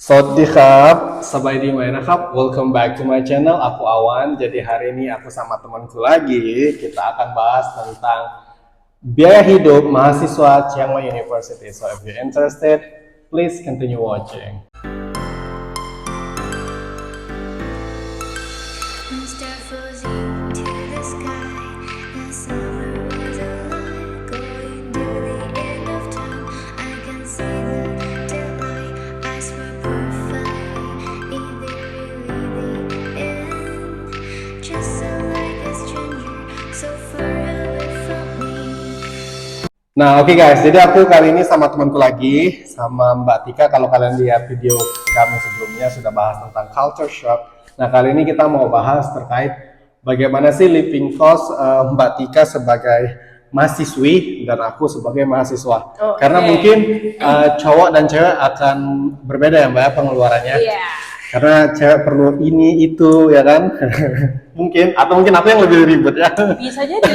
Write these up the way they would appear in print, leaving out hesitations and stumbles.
สวัสดีครับสบายดีไหมนะครับ Welcome back to my channel. Aku Awan. Jadi hari ini aku sama temanku lagi. Kita akan bahas tentang biaya hidup mahasiswa Chiang Mai University. So if you're interested, please continue watching. When star flows into the sky, and summer was alive, going to the end of time. I can see the daylight. Eyes were perfect. Is it really the end? Just so like a stranger, so far away from me. Nah, oke guys, jadi aku kali ini sama temanku lagi, sama Mbak Tika. Kalau kalian lihat video kami sebelumnya sudah bahas tentang culture shock. Nah, kali ini kita mau bahas terkait bagaimana sih living cost Mbak Tika sebagai mahasiswi dan aku sebagai mahasiswa. Karena mungkin cowok dan cewek akan berbeda ya Mbak ya, pengeluarannya. Iya. Karena cewek perlu ini itu ya kan. Mungkin aku yang lebih ribet ya. Bisa jadi.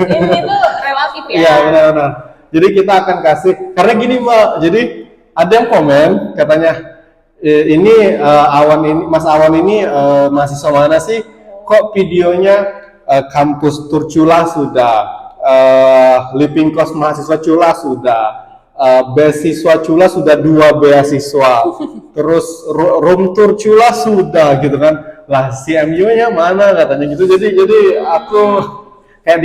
Ini tuh relatif ya. Iya benar-benar. Jadi kita akan kasih karena gini Mbak. Jadi ada yang komen katanya ini Mas Awan ini mahasiswa mana sih? Kok videonya kampus tur Cula sudah, living cost mahasiswa Cula sudah, beasiswa Cula sudah 2 beasiswa, terus room tour Cula sudah gitu kan. Lah CMU-nya mana katanya gitu. Jadi aku kayak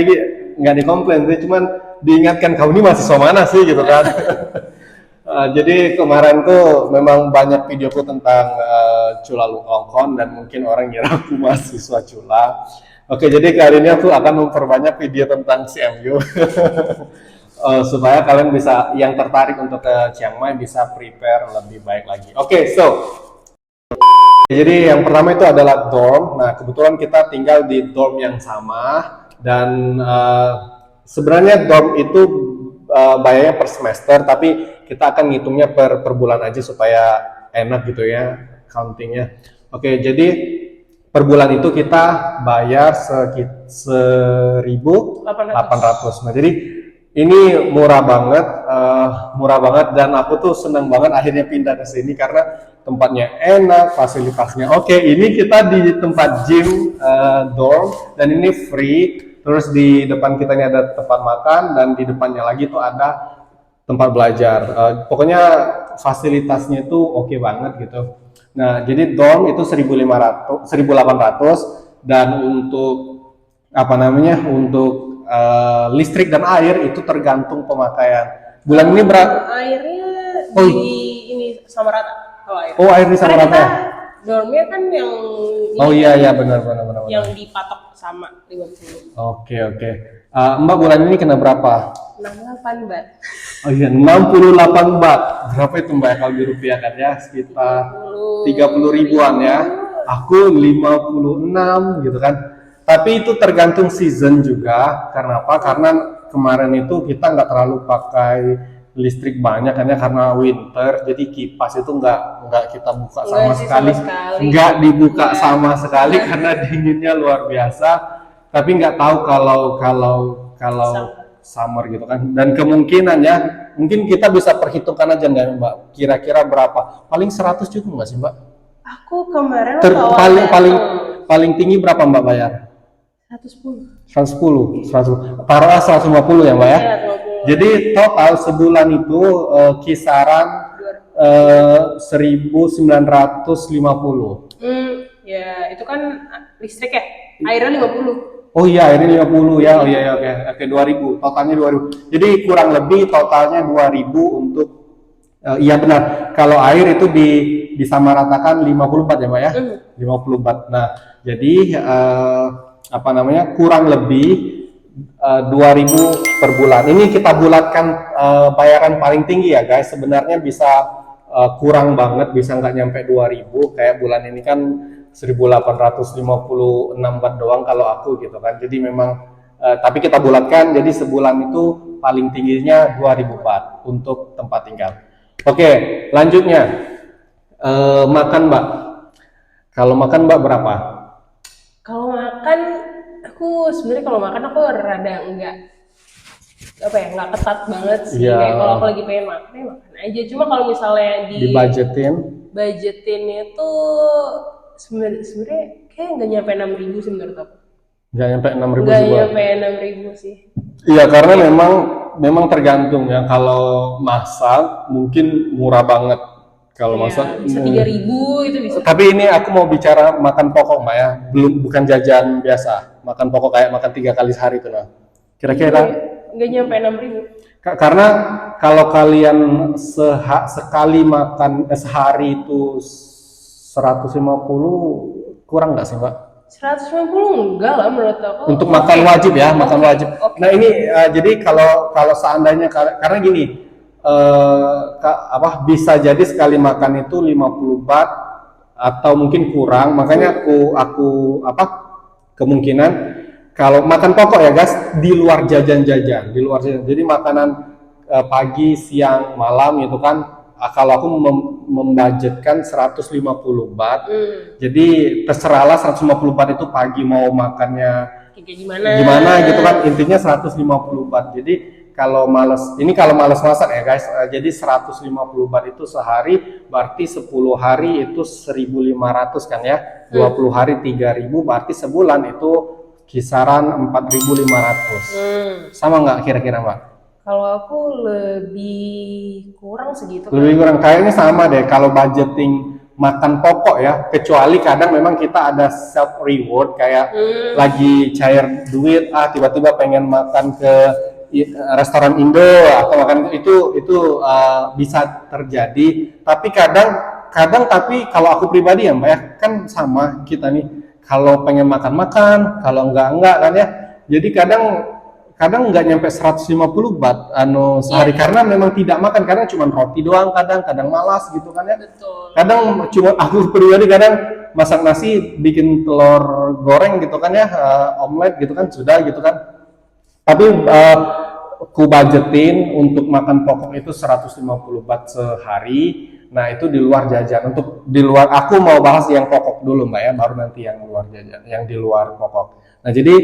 nggak dikomplain sih, cuman diingatkan kamu ini mahasiswa mana sih gitu kan. Jadi kemarin tuh memang banyak videoku tentang Cula Lungkongkon dan mungkin orang ngira aku mahasiswa Cula. Oke, jadi kali ini aku akan memperbanyak video tentang CMU supaya kalian bisa yang tertarik untuk ke Chiang Mai bisa prepare lebih baik lagi. Oke, jadi yang pertama itu adalah dorm. Nah, kebetulan kita tinggal di dorm yang sama dan sebenarnya dorm itu bayarnya per semester, tapi kita akan ngitungnya per bulan aja supaya enak gitu ya countingnya. Oke, jadi per bulan itu kita bayar 1.800. Nah, jadi ini murah banget dan aku tuh seneng banget akhirnya pindah ke sini karena tempatnya enak, fasilitasnya oke. Ini kita di tempat gym dorm dan ini free. Terus di depan kita ini ada tempat makan dan di depannya lagi tuh ada tempat belajar. Pokoknya fasilitasnya itu oke banget gitu. Nah, jadi dorm itu 1.800 dan untuk untuk listrik dan air itu tergantung pemakaian. Bulan ini berapa? Airnya Oh. di ini sama rata. Air. Oh, air di sama Karena rata. kita dormnya kan yang Oh iya benar. yang dipatok sama 50. Oke. Mbak bulan ini kena berapa? 68 baht. Oh iya, 68 baht. Berapa itu Mbak kalau dirupiahkan ya? Sekitar 30 ribuan ya. Aku 56 gitu kan. Tapi itu tergantung season juga. Karena apa? Karena kemarin itu kita nggak terlalu pakai listrik banyak karena winter. Jadi kipas itu nggak kita buka sama sekali. Nggak dibuka sama sekali karena dinginnya luar biasa. Tapi nggak tahu kalau summer gitu kan. Dan kemungkinannya mungkin kita bisa perhitungkan aja nggak Mbak? Kira-kira berapa? Paling 100 cukup nggak sih Mbak? Aku kemarin Paling tinggi berapa Mbak bayar? 110. 110. Taruhlah 150 ya Mbak ya? Iya, 150. Jadi total sebulan itu kisaran 1.950. Ya itu kan listrik ya. Airnya 50. Oh iya, ini 50 ya. Oh iya oke 2.000. Totalnya 2.000. Jadi kurang lebih totalnya 2.000 untuk iya benar. Kalau air itu disamaratakan 54 ya, Mbak ya? 54. Nah, jadi kurang lebih 2.000 per bulan. Ini kita bulatkan bayaran paling tinggi ya, guys. Sebenarnya bisa kurang banget, bisa nggak nyampe 2.000. Kayak bulan ini kan 1.856 baht doang kalau aku gitu kan. Jadi memang tapi kita bulatkan jadi sebulan itu paling tingginya 2.000 baht untuk tempat tinggal. Oke, lanjutnya makan Mbak. Kalau makan Mbak berapa? Kalau makan aku rada enggak nggak ketat banget sih. Iya. Kayak kalau aku lagi pengen makan aja. Cuma kalau misalnya Dibudgetin budgetinnya tuh sebenarnya kayak nggak nyampe 6.000 sih menurut aku. Nggak nyampe 6.000 Nggak juga. nyampe 6.000 sih. Iya, karena memang tergantung ya. Kalau masak mungkin murah banget. Kalau Iya, masak bisa 3.000 itu bisa. Tapi ini aku mau bicara makan pokok, Mbak ya. Bukan jajan biasa. Makan pokok kayak makan 3 kali sehari tuh, nah. Kira-kira Nggak nyampe 6.000. karena kalau kalian sekali makan sehari itu 150 kurang nggak sih, Mbak? 150 enggak lah menurut aku. Untuk makan wajib ya, makan Oke, wajib. oke. Nah ini jadi kalau seandainya karena gini, bisa jadi sekali makan itu 50 baht atau mungkin kurang, makanya aku kemungkinan kalau makan pokok ya guys di luar jajan-jajan, jadi makanan pagi, siang, malam gitu kan. Kalau aku membudgetkan 150 baht, jadi terserahlah 150 baht itu pagi mau makannya Kayak gimana gitu kan, intinya 150 baht. Jadi kalau males masak ya guys, jadi 150 baht itu sehari, berarti 10 hari itu 1.500 kan ya, 20 hari 3.000, berarti sebulan itu kisaran 4.500. Sama nggak kira-kira, Mbak? Kalau aku lebih kurang segitu. Lebih kurang, kayaknya sama deh kalau budgeting makan pokok ya, kecuali kadang memang kita ada self reward kayak lagi cair duit, tiba-tiba pengen makan ke restoran Indo atau makan itu bisa terjadi. Tapi kadang tapi kalau aku pribadi ya Mbak ya, kan sama kita nih, kalau pengen makan, kalau enggak kan ya. Jadi kadang nggak nyampe 150 baht sehari, karena memang tidak makan, karena cuma roti doang, kadang malas gitu kan ya. Betul. Kadang cuma aku pribadi kadang masak nasi, bikin telur goreng gitu kan ya, omelet gitu kan sudah gitu kan. Tapi ku budgetin untuk makan pokok itu 150 baht sehari. Nah itu di luar jajan. Untuk di luar, aku mau bahas yang pokok dulu Mbak ya, baru nanti yang luar jajan, yang di luar pokok. Nah jadi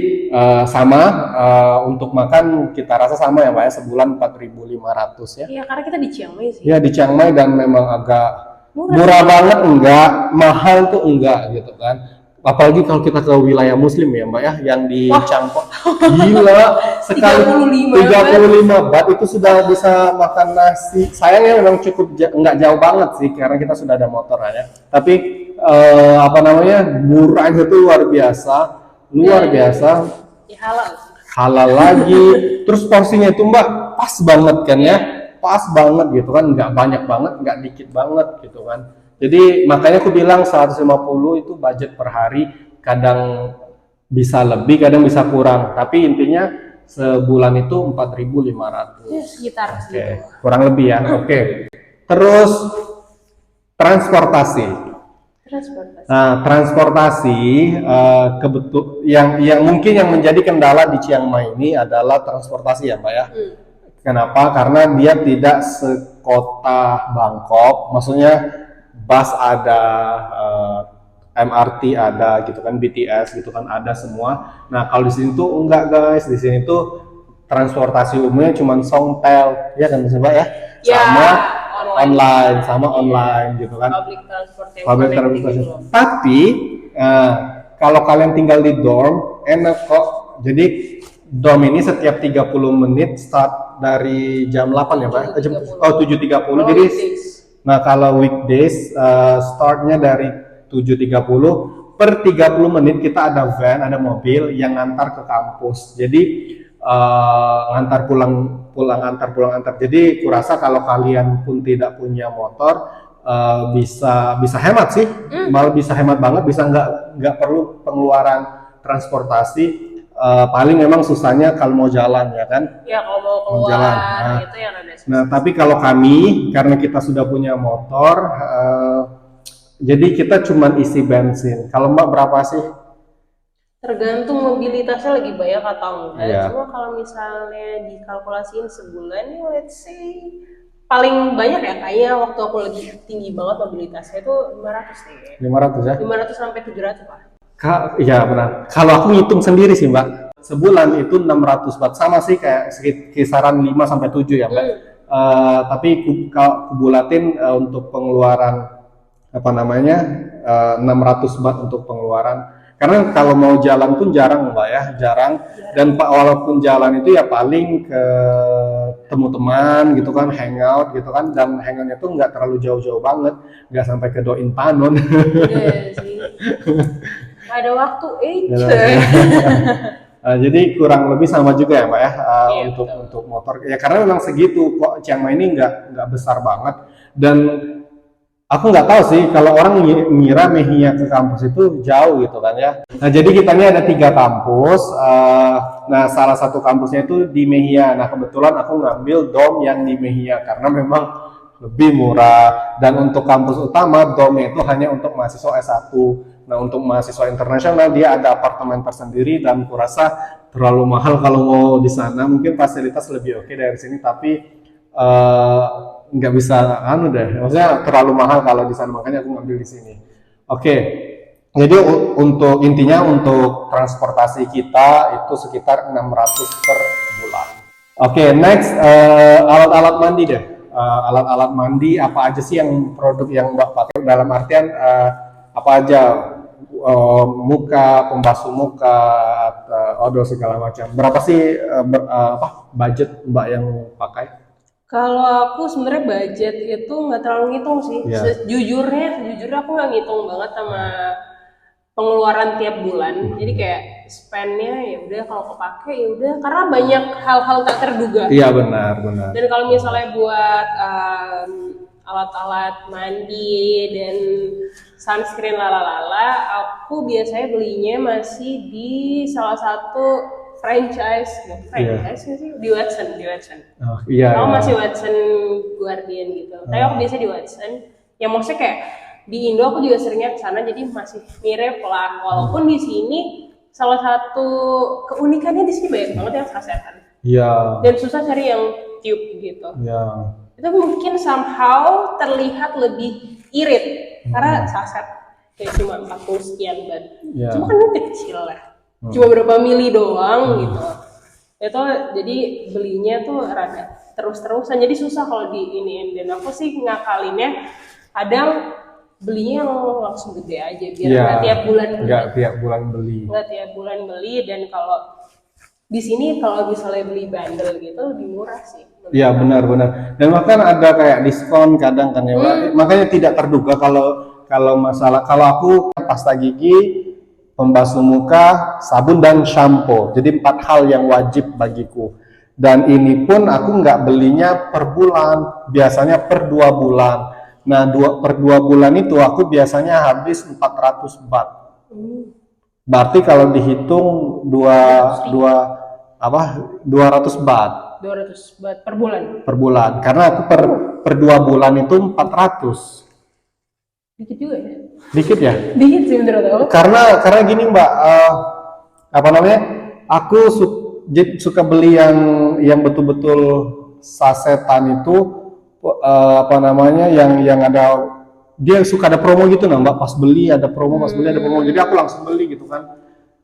untuk makan kita rasa sama ya Mbak ya, sebulan 4.500 ya. Iya, karena kita di Chiang Mai sih. Ya di Chiang Mai, dan memang agak murah banget enggak, mahal tuh enggak gitu kan. Apalagi kalau kita ke wilayah muslim ya Mbak ya, yang di Cangkok. Gila, sekali 35 baht itu sudah bisa makan nasi. Sayangnya memang cukup enggak jauh banget sih, karena kita sudah ada motor ya. Tapi murahnya itu luar biasa. Ya, halal lagi. Terus porsinya itu Mbak pas banget kan ya, pas banget gitu kan, nggak banyak banget, nggak dikit banget gitu kan. Jadi makanya aku bilang 150 itu budget per hari, kadang bisa lebih, kadang bisa kurang, tapi intinya sebulan itu 4.500. Ya, sekitar segitu. Kurang lebih ya. Oke. Terus transportasi. Nah, transportasi yang mungkin yang menjadi kendala di Chiang Mai ini adalah transportasi ya Mbak ya. Kenapa? Karena dia tidak sekota Bangkok, maksudnya bus ada, MRT ada gitu kan, BTS gitu kan ada semua. Nah kalau di sini tuh enggak guys, di sini tuh transportasi umumnya cuma Songtel ya kan Mbak ya, sama online gitu kan, public transportation. Tapi kalau kalian tinggal di dorm enak kok. Jadi dorm ini setiap 30 menit start dari jam 8 ya Pak? 7.30. Jadi nah kalau weekdays startnya dari 7.30, per 30 menit kita ada van, ada mobil yang ngantar ke kampus. Jadi ngantar pulang. Jadi kurasa kalau kalian pun tidak punya motor, bisa hemat sih, malah bisa hemat banget, bisa nggak perlu pengeluaran transportasi. Paling memang susahnya kalau mau jalan ya kan? Ya kalau mau keluar jalan. itu yang ada. Nah tapi kalau kami, karena kita sudah punya motor, jadi kita cuma isi bensin. Kalau Mbak berapa sih? Tergantung mobilitasnya lagi banyak atau enggak. Iya. Cuma kalau misalnya dikalkulasiin sebulan ya let's say paling banyak ya kayaknya waktu aku lagi tinggi banget mobilitasnya itu 500 deh. 500 ya? 500 sampai 700 Pak. Iya benar. Kalau aku ngitung sendiri sih Mbak, sebulan itu 600 baht, sama sih kayak kisaran 5 sampai 7 ya Mbak. Tapi aku bulatin untuk pengeluaran apa namanya 600 baht untuk pengeluaran. Karena kalau mau jalan pun jarang Mbak ya, jarang. Dan Pak walaupun jalan itu ya paling ke temu teman gitu kan, hangout gitu kan, dan hangoutnya tuh nggak terlalu jauh-jauh banget, nggak sampai ke Doin Panon. Iya sih. Nggak ada waktu, Jadi kurang lebih sama juga ya Mbak ya Iya, untuk betul. untuk motor ya karena memang segitu kok Chiang Mai ini nggak besar banget dan aku nggak tahu sih kalau orang ngira Mehia ke kampus itu jauh gitu kan ya. Nah jadi kita ini ada 3 kampus. Nah salah satu kampusnya itu di Mehia. Nah kebetulan aku ngambil dom yang di Mehia karena memang lebih murah. Dan untuk kampus utama domnya itu hanya untuk mahasiswa S1. Nah untuk mahasiswa internasional dia ada apartemen tersendiri dan kurasa terlalu mahal kalau mau di sana. Mungkin fasilitas lebih oke dari sini tapi nggak bisa anu deh, maksudnya terlalu mahal kalau di sana makanya aku ngambil di sini. Oke, jadi untuk intinya untuk transportasi kita itu sekitar 600 per bulan. Oke, next alat-alat mandi deh. Alat-alat mandi apa aja sih yang produk yang Mbak pakai dalam artian apa aja muka, pembasuh muka, odol segala macam. Berapa sih apa budget Mbak yang pakai? Kalau aku sebenarnya budget itu nggak terlalu ngitung sih. Iya. Sejujurnya aku nggak ngitung banget sama pengeluaran tiap bulan. Jadi kayak spendnya ya udah kalau kepake ya udah karena banyak hal-hal tak terduga. Iya benar. Dan kalau misalnya buat alat-alat mandi dan sunscreen lalala, aku biasanya belinya masih di salah satu franchise nggak sih di Watson. Oh, iya. Aku Iya. masih Watson Guardian gitu. Tapi aku biasa di Watson. Ya maksudnya kayak di Indo aku juga seringnya ke sana jadi masih mirip lah. Walaupun di sini salah satu keunikannya di sini banyak banget yang sasetan. Iya. Dan susah cari yang tube gitu. Iya. Itu mungkin somehow terlihat lebih irit karena saset kayak cuma 40 sekian baht. Iya. Cuma kan ini kecil lah. Cuma berapa mili doang gitu. Itu jadi belinya tuh rada terus-terusan jadi susah kalau di iniin. Dan aku sih ngakalinnya kadang belinya yang langsung gede aja biar Iya. nggak tiap bulan beli. Nggak tiap bulan beli. Nggak tiap bulan beli dan kalau di sini kalau misalnya beli bundle gitu lebih murah sih. Iya benar. Dan bahkan ada kayak diskon kadang kan ya Mbak. Makanya tidak terduga kalau masalah kalau aku pasta gigi, pembasuh muka, sabun dan shampoo. Jadi 4 hal yang wajib bagiku. Dan ini pun aku nggak belinya per bulan, biasanya per 2 bulan. Nah, per 2 bulan itu aku biasanya habis 400 baht. Berarti kalau dihitung 200 baht 200 baht per bulan. per bulan. Karena aku per 2 bulan itu 400. Dikit juga ya. Dikit ya? Dikit sih menurut aku. Karena gini Mbak, apa namanya? Aku suka beli yang betul-betul sasetan itu apa namanya yang ada dia suka ada promo gitu nah Mbak, pas beli ada promo, jadi aku langsung beli gitu kan.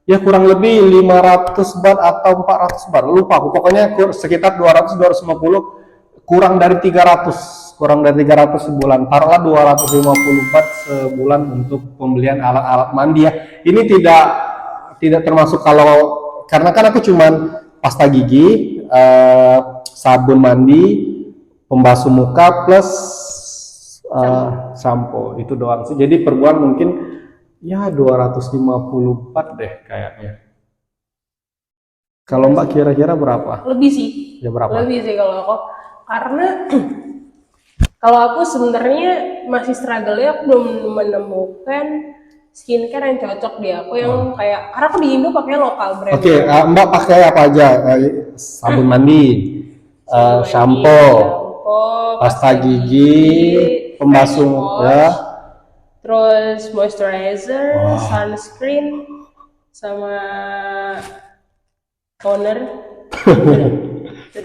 Ya kurang lebih 500 baht atau 400 baht, lupa aku, pokoknya sekitar 200-250, kurang dari 300 sebulan, taruhlah 250 baht sebulan untuk pembelian alat-alat mandi ya. Ini tidak termasuk karena kan aku cuman pasta gigi, sabun mandi, pembasuh muka plus shampoo itu doang sih. Jadi per bulan mungkin ya 250 baht deh kayaknya. Kalau Mbak kira-kira berapa? Lebih sih. Ya berapa? Lebih sih kalau aku. Karena kalau aku sebenarnya masih struggle ya, aku belum menemukan skincare yang cocok di aku yang kayak karena aku di Indo pakai lokal brand. Oke, Mbak pakai apa aja? Sabun mandi, shampoo, pasta gigi, pembasuh ya, terus moisturizer, sunscreen, sama toner. 7,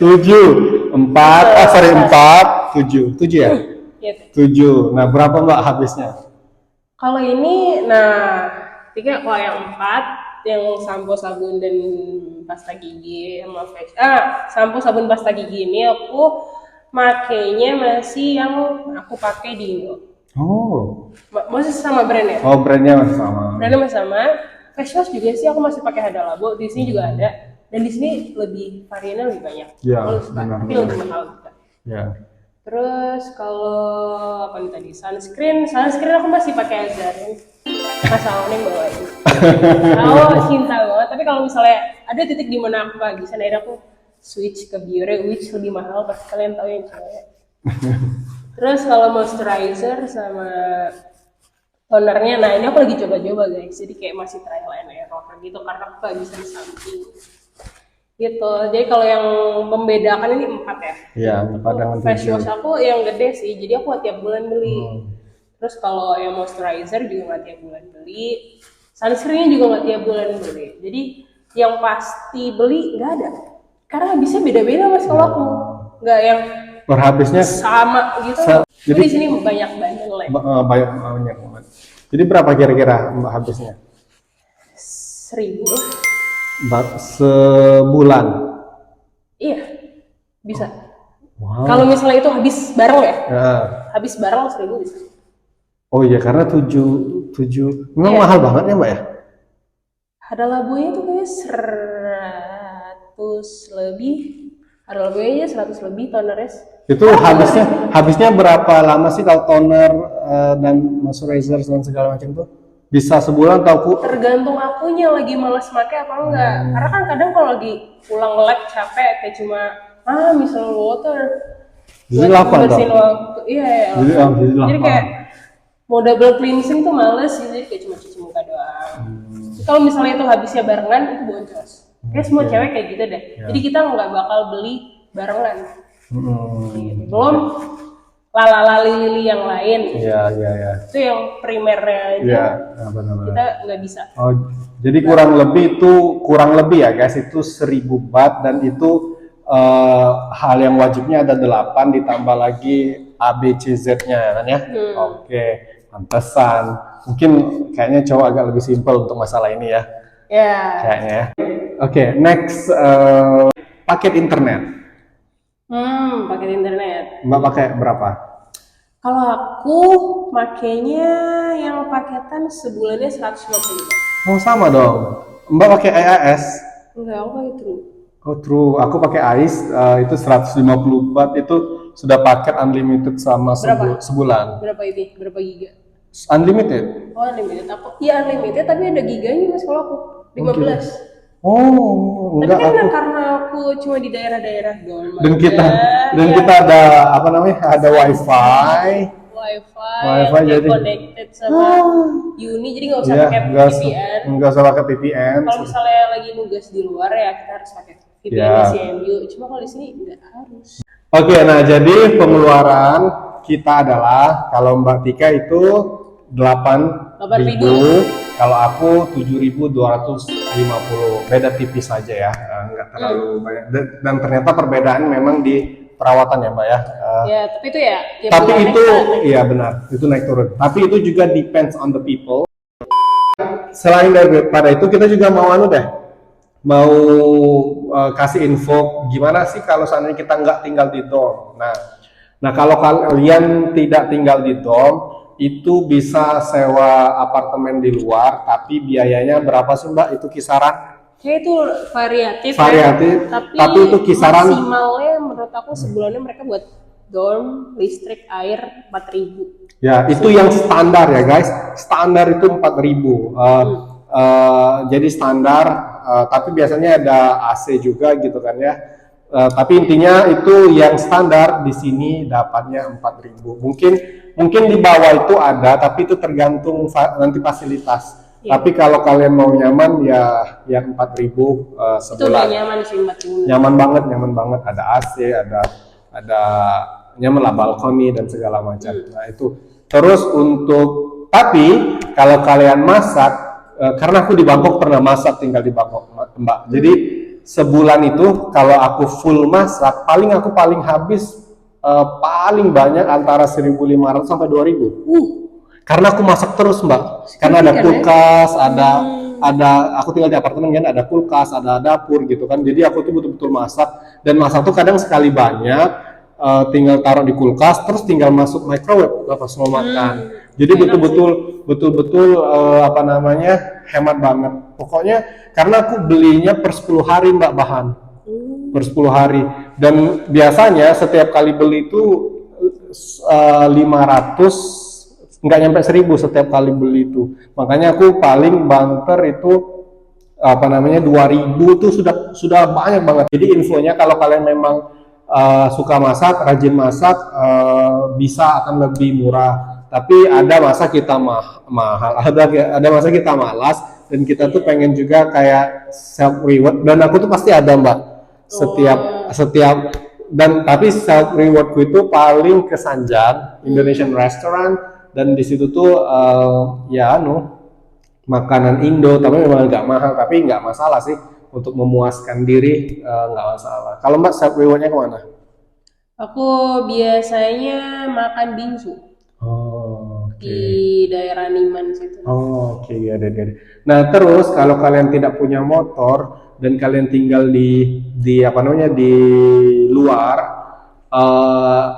7 ya? Gitu. 7. Nah, berapa Mbak habisnya? Kalau ini, kalau yang 4, yang sampo, sabun, dan pasta gigi, sama sampo, sabun, pasta gigi ini aku makainya masih yang aku pakai di Indo. Oh. Masih sama brandnya. Oh, brandnya masih sama. Brandnya masih sama. Face wash juga sih aku masih pakai Hada Labo. Di sini juga ada. Dan di sini lebih variannya lebih banyak. Ya, Aku suka. benar, Tapi benar. lebih mahal juga. Ya. Terus kalau apa nih tadi sunscreen aku masih pakai Azarin. Mas Awan yang bawain. Aku cinta banget. Tapi kalau misalnya ada titik di mana aku gak bisa, akhirnya aku switch ke Biore, which lebih mahal. Pasti kalian tahu yang cewek. Terus kalau moisturizer sama tonernya, nah ini aku lagi coba-coba guys. Jadi kayak masih trial and error gitu karena aku gak bisa di samping. Gitu. Jadi kalau yang membedakan ini 4 ya. Iya, dengan Face wash aku yang gede sih, jadi aku tiap bulan beli. Terus kalau yang moisturizer juga nggak tiap bulan beli, sunscreen juga nggak tiap bulan beli. Jadi yang pasti beli nggak ada, karena habisnya beda-beda mas kalau aku, nggak yang Berhabisnya sama gitu. Jadi di sini banyak bandel lah. banyak banget. Jadi berapa kira-kira Mbak habisnya? 1.000. Sebulan. Iya, bisa. Wow. Kalau misalnya itu habis bareng ya, Ya. habis bareng 1.000 bisa. Oh iya, karena 7 memang Iya. mahal banget ya Mbak ya? Ada labunya tuh kayak 100 lebih. Ada labunya 100 lebih tonernya. Itu habisnya berapa lama sih kalau toner dan moisturizer dan segala macam tuh? Bisa sebulan atau Tergantung akunya lagi males pakai apa enggak. Karena kan kadang kalau lagi pulang lab capek kayak cuma misalnya water. Jadi buat lapar bersihin dong? waktu. Iya, Jadi jadi lapar. kayak mau double cleansing tuh males sih, jadi kayak cuma cuci muka doang. Kalau misalnya itu habisnya barengan itu boncos. Kayak semua cewek kayak gitu deh. Jadi kita nggak bakal beli barengan. Gitu. Belum lili yang lain. Iya. Itu yang primernya aja. Iya, benar-benar. Kita nggak bisa. Oh, jadi kurang lebih ya guys, itu 1.000 baht dan itu hal yang wajibnya ada 8 ditambah lagi ABCZ-nya kan ya. Oke, pantesan. Mungkin kayaknya cowok agak lebih simpel untuk masalah ini ya. Ya. Kayaknya ya. Oke, next paket internet. Pakai internet. Mbak pakai berapa? Kalau aku makainya yang paketan sebulannya 150. Oh, sama dong. Mbak pakai AIS. Enggak, aku pakai True. Oh, true. Aku pakai AIS itu 150 baht itu sudah paket unlimited sama Berapa? sebulan. Berapa ini? Berapa giga? Unlimited. Oh, unlimited. Iya unlimited tapi ada giganya mas kalau aku 15. Oh, Tapi enggak kan aku. karena aku cuma di daerah-daerah doang. Dan kita ada apa namanya? Ada wifi. Wifi jadi connected sama Uni, jadi nggak usah Iya, pakai enggak VPN. usah pakai VPN. Kalau misalnya lagi nugas di luar ya kita harus pakai VPN Iya. CMU. Cuma kalau di sini nggak harus. Oke, nah jadi pengeluaran kita adalah kalau Mbak Tika itu 8.000, kalau aku 7.250. Beda tipis saja ya, nggak terlalu banyak. Dan ternyata perbedaan memang di perawatan ya Mbak ya. Ya, tapi itu ya. tiap Tapi bulannya itu kita- iya benar, itu naik turun. Tapi itu juga depends on the people. Selain daripada itu kita juga mau mau kasih info gimana sih kalau seandainya kita nggak tinggal di dorm. Nah kalau kalian tidak tinggal di dorm itu bisa sewa apartemen di luar, tapi biayanya berapa sih Mbak? Itu kisaran? Kayak itu variatif, Variatif, ya. tapi itu kisaran- maksimalnya menurut aku sebulannya mereka buat dorm, listrik, air 4.000. Ya, itu yang standar ya guys. Standar itu 4.000. Jadi standar, tapi biasanya ada AC juga gitu kan ya. Tapi intinya itu yang standar di sini dapatnya 4.000. Mungkin di bawah itu ada, tapi itu tergantung nanti fasilitas. Iya. Tapi kalau kalian mau nyaman ya yang 4.000 Itu udah sebulan. nyaman sih 4.000. Nyaman banget, ada AC, ada nyaman lah, balkoni dan segala macam. Nah itu. Terus tapi kalau kalian masak, karena aku di Bangkok pernah masak, tinggal di Bangkok Mbak. Jadi sebulan itu kalau aku full masak, aku paling habis paling banyak antara 1.500 sampai 2.000. Karena aku masak terus Mbak. Karena ada kulkas, ada aku tinggal di apartemen kan, ada kulkas, ada dapur gitu kan. Jadi aku tuh betul-betul masak, dan masak tuh kadang sekali banyak. tinggal taruh di kulkas, terus tinggal masuk microwave pas mau makan. Jadi betul-betul apa namanya hemat banget. Pokoknya karena aku belinya per 10 hari Mbak bahan. Per 10 hari. Dan biasanya setiap kali beli itu 500, nggak nyampe 1000 setiap kali beli itu. Makanya aku paling banter itu apa namanya 2000 tuh sudah banyak banget. Jadi infonya kalau kalian memang suka masak, rajin masak, bisa akan lebih murah. Tapi ada masa kita mahal, ada masa kita malas, dan kita tuh pengen juga kayak self reward. Dan aku tuh pasti ada Mbak, setiap dan tapi self rewardku itu paling ke Sanjan Indonesian Restaurant, dan di situ tuh ya makanan Indo, tapi memang agak mahal, tapi nggak masalah sih untuk memuaskan diri, nggak masalah. Kalau Mbak self rewardnya kemana? Aku biasanya makan bingsu di daerah Niman situ. Oke, ya deh. Nah terus kalau kalian tidak punya motor dan kalian tinggal di apa namanya di luar,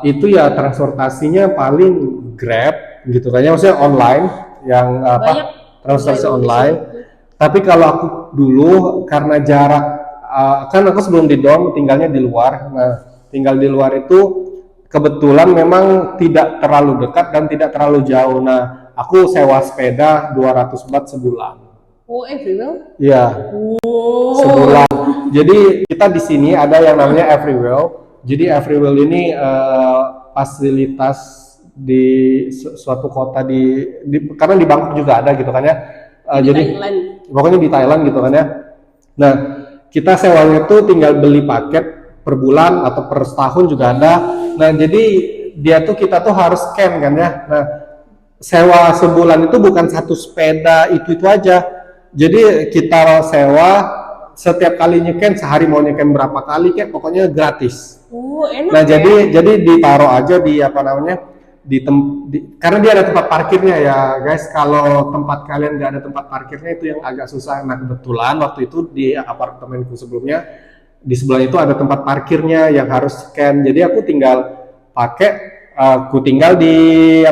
itu ya transportasinya paling Grab gitu kayaknya, maksudnya online yang Banyak transportasi online. Tapi kalau aku dulu karena jarak, kan aku sebelum di dorm tinggalnya di luar. Nah tinggal di luar itu kebetulan memang tidak terlalu dekat dan tidak terlalu jauh. Nah aku sewa sepeda 200 baht sebulan. Oh, everywhere? Iya. Oh. Sebulan. Jadi kita di sini ada yang namanya Everywell. Jadi Everywell ini fasilitas di suatu kota karena di Bangkok juga ada gitu kan ya. Jadi Thailand. pokoknya di Thailand gitu kan ya. Nah kita sewanya itu tinggal beli paket per bulan atau per setahun juga ada. Nah jadi kita tuh harus scan kan ya. Nah sewa sebulan itu bukan satu sepeda itu aja. Jadi kita sewa setiap kali nyeken, sehari mau nyeken berapa kali kayak pokoknya gratis. Oh, enak. Nah ya? jadi ditaruh aja di apa namanya karena dia ada tempat parkirnya ya guys. Kalau tempat kalian nggak ada tempat parkirnya itu yang agak susah. Nah kebetulan waktu itu di apartemenku sebelumnya di sebelah itu ada tempat parkirnya yang harus scan. Jadi aku tinggal aku tinggal di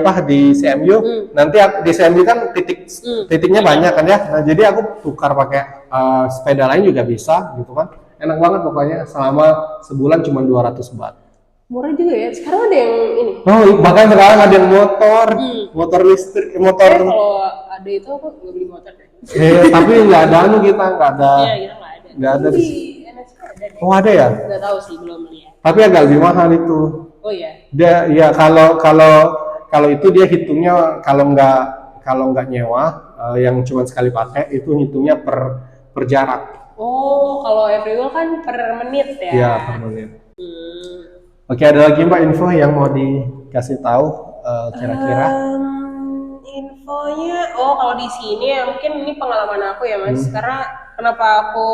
CMU. Nanti di CMU kan titiknya banyak kan ya. Nah jadi aku tukar pakai sepeda lain juga bisa gitu kan. Enak banget pokoknya, selama sebulan cuma 200 baht. Murah juga ya. Sekarang ada yang ini. Oh, bahkan sekarang ada yang motor listrik, motor. Kalau ada itu aku nggak beli motor deh. Tapi nggak ada kita nggak ada. Iya, kita nggak ada. Nggak ada. Di NSK ada deh. Oh ada ya? Nggak tahu sih, belum lihat. Tapi agak lebih mahal itu. Oh iya. Dia ya kalau itu dia hitungnya kalau nggak nyewa yang cuma sekali pakai itu hitungnya per jarak. Oh, kalau everywhere kan per menit ya? Iya per menit. Oke, ada lagi Mbak info yang mau dikasih tahu kira-kira? Infonya, kalau di sini ya mungkin ini pengalaman aku ya Mas. Karena kenapa aku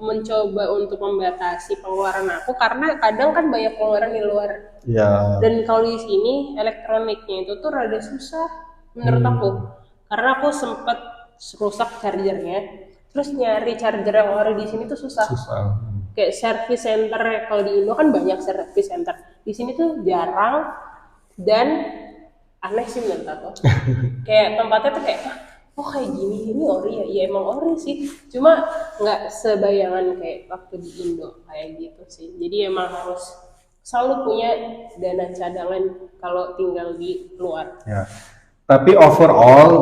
mencoba untuk membatasi pengeluaran aku, karena kadang kan banyak pengeluaran di luar. Iya. Dan kalau di sini elektroniknya itu tuh rada susah menurut aku. Karena aku sempet rusak chargernya. Terus nyari charger yang ori di sini tuh susah. Kayak service center, kalau di Indo kan banyak service center. Di sini tuh jarang dan aneh sih menurut aku. Kayak tempatnya tuh kayak kayak gini, ini ori ya? Iya emang ori sih. Cuma nggak sebayangan kayak waktu di Indo kayak gitu sih. Jadi emang harus selalu punya dana cadangan kalau tinggal di luar. Ya. Tapi overall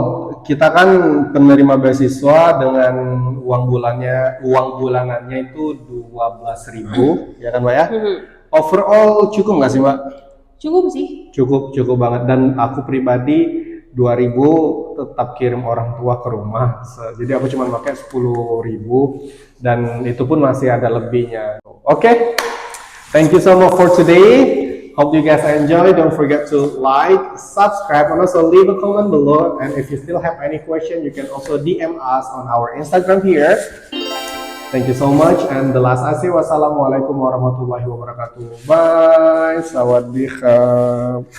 kita kan penerima beasiswa dengan uang bulanannya itu 12.000 ya kan Mbak ya? Overall cukup nggak sih Mbak? Cukup sih. Cukup banget, dan aku pribadi 2.000 tetap kirim orang tua ke rumah. Jadi aku cuma pakai 10.000 dan itu pun masih ada lebihnya. Oke. Thank you so much for today. Hope you guys enjoy. Don't forget to like, subscribe, and also leave a comment below. And if you still have any question, you can also DM us on our Instagram here. Thank you so much. And the last I say, wassalamualaikum warahmatullahi wabarakatuh. Bye. Sawadee khap.